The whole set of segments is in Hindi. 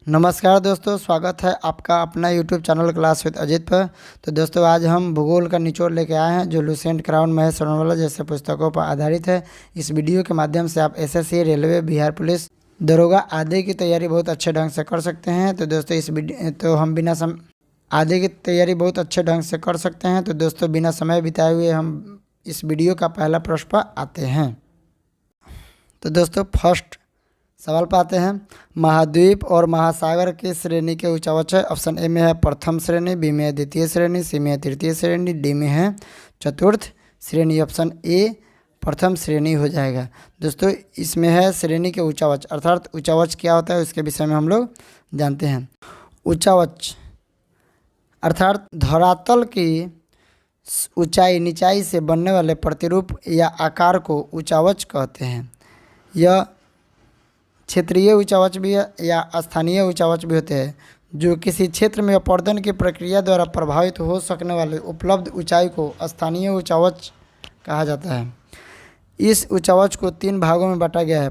नमस्कार दोस्तों, स्वागत है आपका अपना YouTube channel class with Ajit पर। तो दोस्तों, आज हम भूगोल का निचोड़ लेके आए हैं जो लुसेंट, क्राउन, महेश सोनवाला जैसे पुस्तकों पर आधारित है। इस वीडियो के माध्यम से आप एसएससी, रेलवे, बिहार पुलिस, दरोगा आदि की तैयारी बहुत अच्छे ढंग से कर सकते हैं। तो दोस्तों, आदि की तैयारी बहुत अच्छे ढंग से कर सकते हैं। तो दोस्तों, बिना समय बिताए हुए हम इस वीडियो का पहला प्रश्न पर आते हैं। तो दोस्तों, फर्स्ट सवाल पर आते हैं। महाद्वीप और महासागर की श्रेणी के उच्चावच है। ऑप्शन ए में है प्रथम श्रेणी, बी में है द्वितीय श्रेणी, सी में है तृतीय श्रेणी, डी में है चतुर्थ श्रेणी। ऑप्शन ए प्रथम श्रेणी हो जाएगा। दोस्तों, इसमें है श्रेणी के उच्चावच, अर्थात उच्चावच क्या होता है उसके विषय में हम लोग जानते हैं। उच्चावच अर्थात धरातल की ऊंचाई निचाई से बनने वाले प्रतिरूप या आकार को उच्चावच कहते हैं। यह क्षेत्रीय उच्चावच भी है या स्थानीय उच्चावच भी होते हैं, जो किसी क्षेत्र में अपर्दन की प्रक्रिया द्वारा प्रभावित हो सकने वाले उपलब्ध ऊंचाई को स्थानीय उच्चावच कहा जाता है। इस उच्चावच को 3 भागों में बांटा गया है: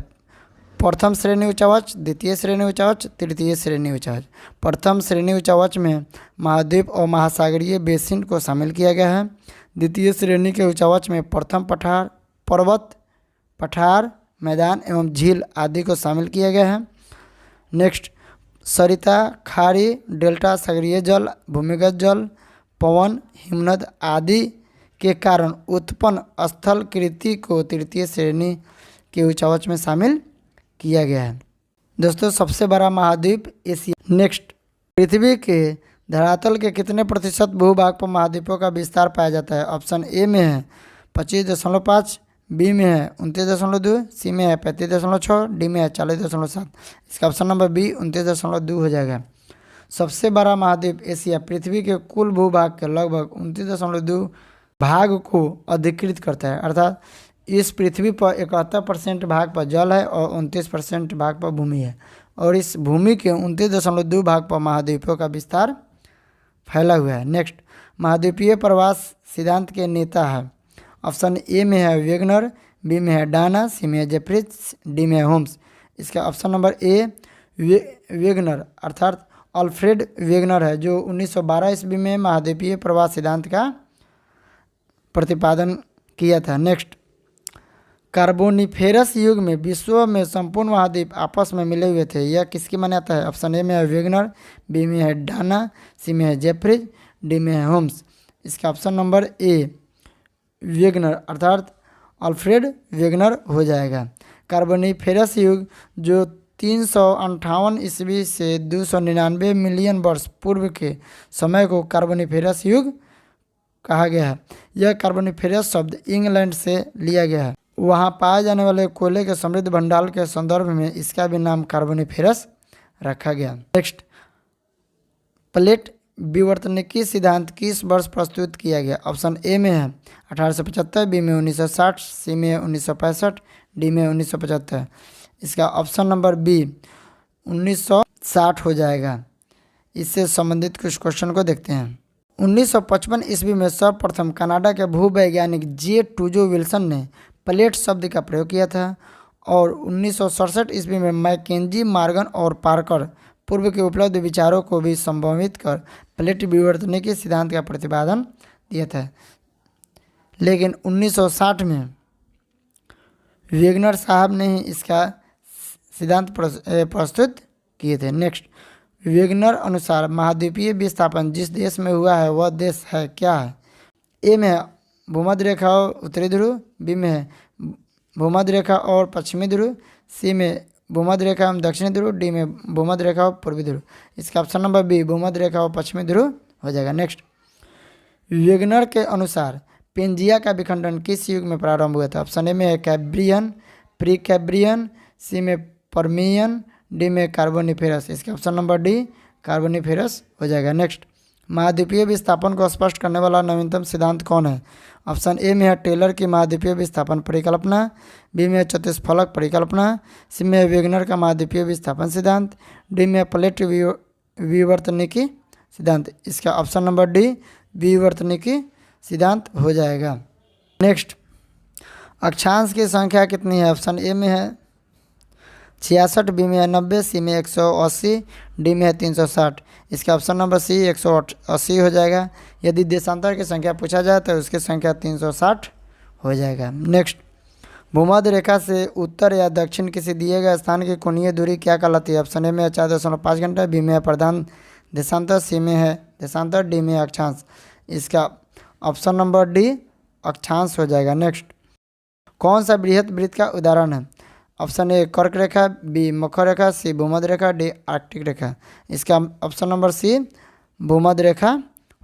प्रथम श्रेणी उच्चावच, द्वितीय श्रेणी उच्चावच, तृतीय श्रेणी उच्चावच। प्रथम श्रेणी उच्चावच में महाद्वीप और महासागरीय बेसिन को शामिल किया गया है। द्वितीय श्रेणी के उच्चावच में प्रथम पठार, पर्वत, पठार, मैदान एवं झील आदि को शामिल किया गया है। नेक्स्ट, सरिता, खाड़ी, डेल्टा, सागरीय जल, भूमिगत जल, पवन, हिमनद आदि के कारण उत्पन्न स्थल कृति को तृतीय श्रेणी के उच्चावच में शामिल किया गया है। दोस्तों, सबसे बड़ा महाद्वीप एशिया। नेक्स्ट, पृथ्वी के धरातल के कितने प्रतिशत भूभाग पर महाद्वीपों का विस्तार पाया जाता है? ऑप्शन ए में है 25.5, बी में है 29.2, सी में है 35.6, डी में है 40.7। इसका ऑप्शन नंबर बी 29.2 हो जाएगा। सबसे बड़ा महाद्वीप एशिया पृथ्वी के कुल भूभाग के लगभग 29.2 भाग को अधिकृत करता है, अर्थात इस पृथ्वी पर 71% भाग पर जल है और 29% भाग पर भूमि है, और इस भूमि के 29.2 भाग पर महाद्वीपों का विस्तार फैला हुआ है। नेक्स्ट, महाद्वीपीय प्रवास सिद्धांत के नेता है। ऑप्शन ए में है वेगनर, बी में है डाना, सी में है जेफ्रीज, डी में है होम्स। इसका ऑप्शन नंबर ए वेगनर अर्थात अल्फ्रेड वेगनर है, जो 1912 ईस्वी में महाद्वीपीय प्रवास सिद्धांत का प्रतिपादन किया था। नेक्स्ट, कार्बोनिफेरस युग में विश्व में संपूर्ण महाद्वीप आपस में मिले हुए थे, यह किसकी मान्यता है? ऑप्शन ए में है वेगनर, बी में है डाना, सी में है जेफ्रीज, डी में है होम्स। इसका ऑप्शन नंबर ए वेगनर अर्थात अल्फ्रेड वेगनर हो जाएगा। कार्बोनिफेरस युग, जो 358 ईस्वी से 299 मिलियन वर्ष पूर्व के समय को कार्बोनिफेरस युग कहा गया है। यह कार्बोनिफेरस शब्द इंग्लैंड से लिया गया है। वहाँ पाए जाने वाले कोयले के समृद्ध भंडार के संदर्भ में इसका भी नाम कार्बोनिफेरस रखा गया। नेक्स्ट, प्लेट विवर्तनिकी सिद्धांत किस वर्ष प्रस्तुत किया गया? ऑप्शन ए में है 1875, बी में 1960, सी में 1965, डी में 1975। इसका ऑप्शन नंबर बी 1960 हो जाएगा। इससे संबंधित कुछ क्वेश्चन को देखते हैं। 1955 ईस्वी में सर्वप्रथम कनाडा के भूवैज्ञानिक जे टूजो विल्सन ने प्लेट शब्द का प्रयोग किया था, और 1967 ईस्वी में मैकेंजी, मॉर्गन और पार्कर पूर्व के उपलब्ध विचारों को भी संभावित कर प्लेट विवर्तनिकी सिद्धांत का प्रतिपादन दिया था। लेकिन 1960 में वेगनर साहब ने ही इसका सिद्धांत प्रस्तुत किए थे। नेक्स्ट, वेगनर अनुसार महाद्वीपीय विस्थापन जिस देश में हुआ है वह देश है क्या है? ए में है भूमध्य रेखा और उत्तरी ध्रुव, बी में है भूमध्य रेखा और पश्चिमी ध्रुव, सी में भूमध्य रेखा एवं दक्षिणी ध्रुव, डी में भूमध्य रेखा और पूर्वी ध्रुव। इसका ऑप्शन नंबर बी भूमध्य रेखा और पश्चिमी ध्रुव हो जाएगा। नेक्स्ट, वेगनर के अनुसार पेंजिया का विखंडन किस युग में प्रारंभ हुआ था? ऑप्शन ए में है कैब्रियन, प्री कैब्रियन, सी में परमियन, डी में कार्बोनिफेरस। इसका ऑप्शन नंबर डी कार्बोनिफेरस हो जाएगा। नेक्स्ट, महाद्वीपीय विस्थापन को स्पष्ट करने वाला नवीनतम सिद्धांत कौन है? ऑप्शन ए में है टेलर की महाद्वीपीय विस्थापन परिकल्पना, बी में है चतुष्फलक परिकल्पना, सी में है वेगनर का महाद्वीपीय विस्थापन सिद्धांत, डी में प्लेट विवर्तनिकी सिद्धांत। इसका ऑप्शन नंबर डी विवर्तनिकी सिद्धांत हो जाएगा। नेक्स्ट, अक्षांश की संख्या कितनी है? ऑप्शन ए में है 66, बी में है 90, सी में 180, डी में है 360। इसका ऑप्शन नंबर सी 180 हो जाएगा। यदि देशांतर की संख्या पूछा जाए तो उसकी संख्या 360 हो जाएगा। नेक्स्ट, भूमध्य रेखा से उत्तर या दक्षिण किसी दिए गए स्थान की कोणीय दूरी क्या कहलाती है? ऑप्शन ए में है 4.5 घंटा, बी में है प्रधान देशांतर, सी में है देशांतर, डी में है अक्षांश। इसका ऑप्शन नंबर डी अक्षांश हो जाएगा। नेक्स्ट, कौन सा बृहत वृत्त का उदाहरण है? ऑप्शन ए कर्क रेखा, बी मकर रेखा, सी भूमध्य रेखा, डी आर्कटिक रेखा। इसका ऑप्शन नंबर सी भूमध्य रेखा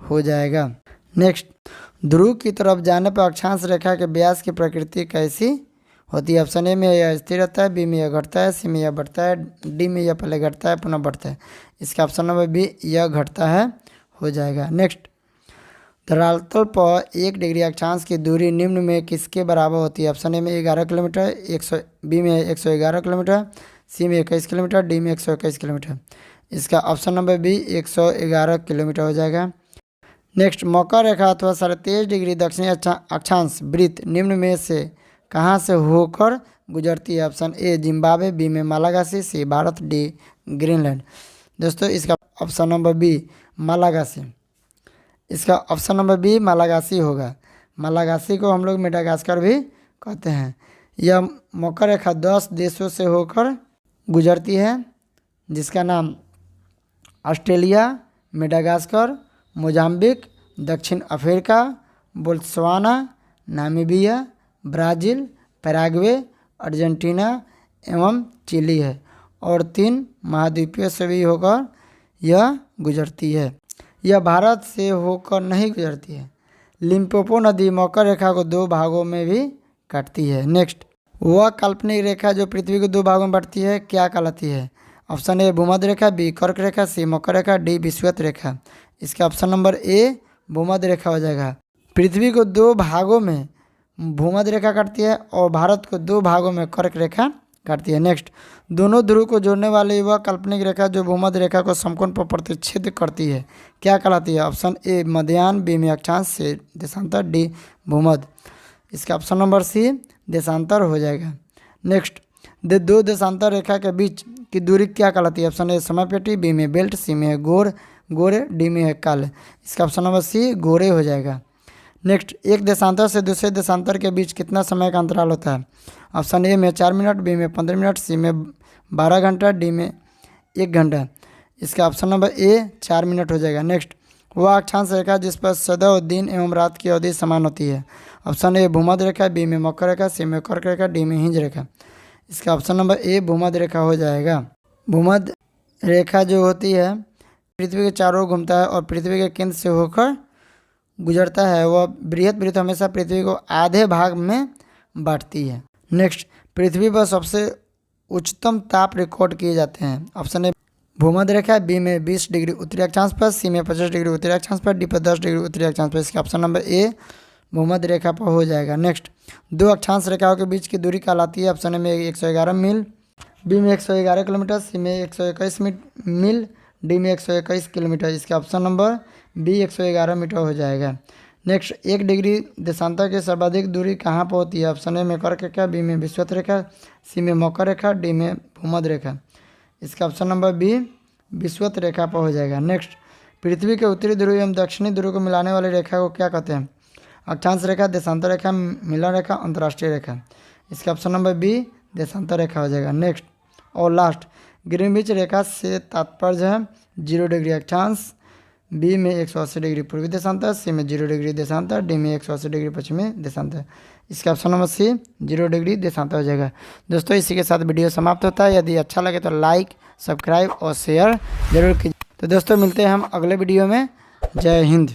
हो जाएगा। नेक्स्ट, ध्रुव की तरफ जाने पर अक्षांश रेखा के व्यास की प्रकृति कैसी होती है? ऑप्शन ए में यह स्थिर रहता है, बी में यह घटता है, सी में यह बढ़ता है, डी में यह पहले घटता है पुनः बढ़ता है। इसका ऑप्शन नंबर बी यह घटता है हो जाएगा। नेक्स्ट, धरातल पर 1 डिग्री अक्षांश की दूरी निम्न में किसके बराबर होती है? ऑप्शन ए में 11 किलोमीटर, बी में 111 किलोमीटर, सी में 21 किलोमीटर, डी में 121 किलोमीटर। इसका ऑप्शन नंबर बी 111 किलोमीटर हो जाएगा। नेक्स्ट, मकर रेखा अथवा 23.5 डिग्री दक्षिणी अक्षांश वृत्त निम्न में से कहाँ से होकर गुजरती है? ऑप्शन ए जिम्बाब्वे, बी में मालागासी, सी भारत, डी ग्रीनलैंड। दोस्तों इसका ऑप्शन नंबर बी मालागासी। इसका ऑप्शन नंबर बी मालागासी होगा। मालागासी को हम लोग मेडागास्कर भी कहते हैं। यह मकर रेखा 10 देशों से होकर गुजरती है, जिसका नाम ऑस्ट्रेलिया, मेडागास्कर, मोजाम्बिक, दक्षिण Africa, Botswana, Namibia, Brazil, Paraguay, Argentina एवं चिली है और 3 महाद्वीपों से भी होकर यह गुजरती है। यह भारत से होकर नहीं गुजरती है। लिम्पोपो नदी मकर रेखा को 2 भागों में भी काटती है। नेक्स्ट, वह काल्पनिक रेखा जो पृथ्वी को 2 भागों में बांटती है क्या कहलाती है? ऑप्शन ए भूमध्य रेखा, बी कर्क रेखा, सी मकर रेखा, डी विषुवत रेखा। इसका ऑप्शन नंबर ए भूमध्य रेखा हो जाएगा। पृथ्वी को 2 भागों में भूमध्य रेखा काटती है और भारत को 2 भागों में कर्क रेखा काटती है। नेक्स्ट, दोनों ध्रुव को जोड़ने वाली वह काल्पनिक रेखा जो भूमध्य रेखा को समकोण पर प्रतिच्छेद करती है क्या कहलाती है? ऑप्शन ए मध्याह्न, बी में अक्षांश, सी देशांतर, डी भूमध्य। इसका ऑप्शन नंबर सी देशांतर हो जाएगा। नेक्स्ट, 2 देशांतर रेखा के बीच की दूरी क्या कहलाती है? ऑप्शन ए समयपेटी, बी में बेल्ट, सी में है गोरे, डी में है काले। इसका ऑप्शन नंबर सी गोरे हो जाएगा। नेक्स्ट, एक देशांतर से दूसरे देशांतर के बीच कितना समय का अंतराल होता है? ऑप्शन ए में 4 मिनट, बी में 15 मिनट, सी में 12 घंटा, डी में 1 घंटा। इसका ऑप्शन नंबर ए 4 मिनट हो जाएगा। नेक्स्ट, वह अक्षांश रेखा जिस पर सदैव दिन एवं रात की अवधि समान होती है। ऑप्शन ए भूमध्य रेखा, बी में मकर रेखा, सी में कर्क रेखा, डी में हिंज रेखा। इसका ऑप्शन नंबर ए भूमध्य रेखा हो जाएगा। भूमध्य रेखा जो होती है पृथ्वी के चारों ओर घूमता है और पृथ्वी के केंद्र से होकर गुजरता है। वह बृहत वृत्त हमेशा पृथ्वी को आधे भाग में बांटती है। नेक्स्ट, पृथ्वी पर सबसे उच्चतम ताप रिकॉर्ड किए जाते हैं। ऑप्शन ए भूमध्य रेखा, बी में 20 डिग्री उत्तरी अक्षांश पर, सी में 25 डिग्री उत्तरी अक्षांश पर, डी पर 10 डिग्री उत्तरी अक्षांश पर। इसका ऑप्शन नंबर ए भूमध्य रेखा पर हो जाएगा। नेक्स्ट, 2 अक्षांश रेखाओं के बीच की दूरी कहलाती है। ऑप्शन ए में 111 मील, बी में 111 किलोमीटर, सी में 121 मील, डी में 121 किलोमीटर। इसका ऑप्शन नंबर बी 111 मीटर हो जाएगा। नेक्स्ट, 1 डिग्री देशांतर की सर्वाधिक दूरी कहाँ पर होती है? ऑप्शन ए में कर्क रेखा, बी में विषुवत रेखा, सी में मकर रेखा, डी में भूमध्य रेखा। इसका ऑप्शन नंबर बी विषुवत रेखा पर हो जाएगा। नेक्स्ट, पृथ्वी के उत्तरी ध्रुव एवं दक्षिणी ध्रुव को मिलाने वाली रेखा को क्या कहते हैं? अक्षांश रेखा, देशांतर रेखा, मिलन रेखा, अंतर्राष्ट्रीय रेखा। इसका ऑप्शन नंबर बी देशांतर रेखा हो जाएगा। नेक्स्ट और लास्ट, ग्रीनविच रेखा से तात्पर्य है 0 डिग्री अक्षांश, बी में 180 डिग्री पूर्वी देशांतर, सी में 0 डिग्री देशांतर, डी में 180 डिग्री पश्चिमी देशांतर। इसका ऑप्शन नंबर सी 0 डिग्री देशांतर हो जाएगा। दोस्तों इसी के साथ वीडियो समाप्त होता है। यदि अच्छा लगे तो लाइक, सब्सक्राइब और शेयर जरूर कीजिए। तो दोस्तों मिलते हैं हम अगले वीडियो में। जय हिंद।